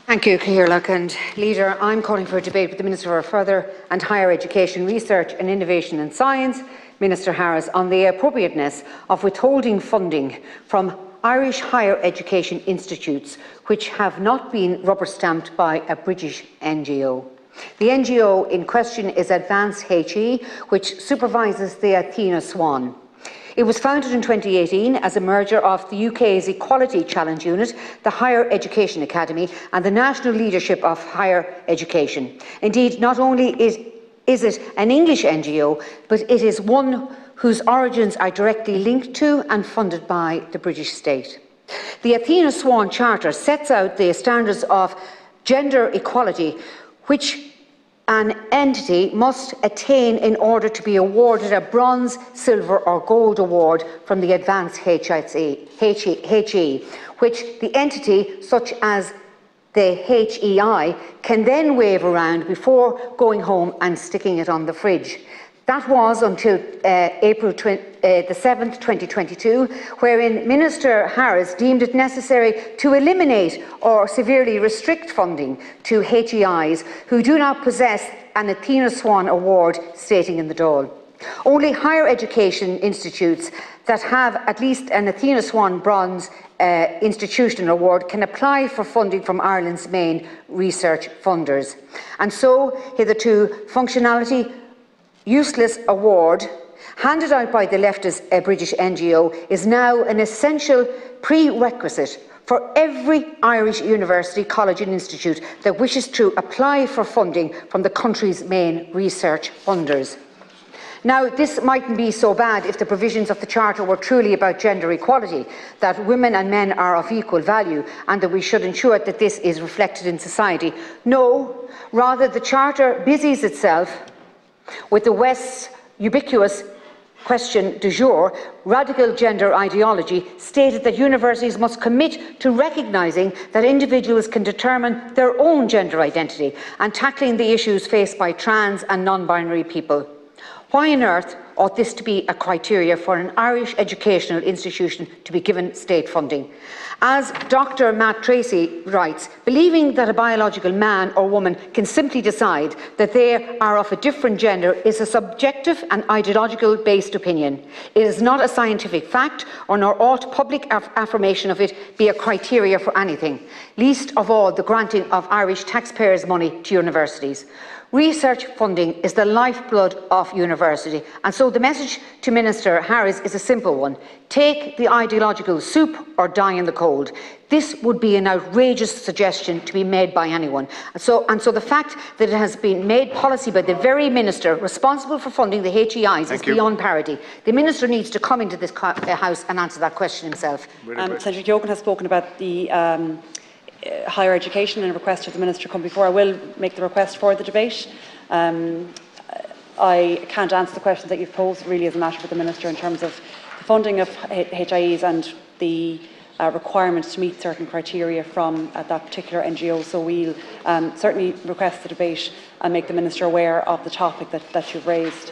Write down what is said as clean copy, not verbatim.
Thank you, Caoirleach. And Leader, I'm calling for a debate with the Minister for Further and Higher Education, Research and Innovation and Science, Minister Harris, on the appropriateness of withholding funding from Irish higher education institutes which have not been rubber-stamped by a British NGO. The NGO in question is Advance HE, which supervises the Athena Swan. It was founded in 2018 as a merger of the UK's Equality Challenge Unit, the Higher Education Academy and the National Leadership of Higher Education. Indeed, not only is it an English NGO, but it is one whose origins are directly linked to and funded by the British state. The Athena Swan Charter sets out the standards of gender equality which an entity must attain in order to be awarded a bronze, silver or gold award from the Advance HE, which the entity, such as the HEI, can then wave around before going home and sticking it on the fridge. That was until April the 7th, 2022, wherein Minister Harris deemed it necessary to eliminate or severely restrict funding to HEIs who do not possess an Athena Swan award stating in the Dáil. Only higher education institutes that have at least an Athena Swan Bronze Institutional Award can apply for funding from Ireland's main research funders. And so, hitherto, functionality useless award handed out by the leftist British NGO is now an essential prerequisite for every Irish university, college and institute that wishes to apply for funding from the country's main research funders. Now, this mightn't be so bad if the provisions of the Charter were truly about gender equality, that women and men are of equal value and that we should ensure that this is reflected in society. No, rather the Charter busies itself with the West's ubiquitous question du jour, radical gender ideology, stated that universities must commit to recognising that individuals can determine their own gender identity and tackling the issues faced by trans and non-binary people. Why on earth ought this to be a criteria for an Irish educational institution to be given state funding? As Dr. Matt Tracy writes, believing that a biological man or woman can simply decide that they are of a different gender is a subjective and ideological-based opinion. It is not a scientific fact, or nor ought public affirmation of it be a criteria for anything, least of all the granting of Irish taxpayers' money to universities. Research funding is the lifeblood of university, and so the message to Minister Harris is a simple one. Take the ideological soup or die in the cold. This would be an outrageous suggestion to be made by anyone. And so the fact that it has been made policy by the very minister responsible for funding the HEIs is beyond parody. The minister needs to come into this House and answer that question himself. Senator Keogan has spoken about the higher education and a request to the Minister come before. I will make the request for the debate. I can't answer the questions that you've posed really as a matter for the Minister in terms of the funding of HIEs and the requirements to meet certain criteria from that particular NGO. So we'll certainly request the debate and make the Minister aware of the topic that you've raised.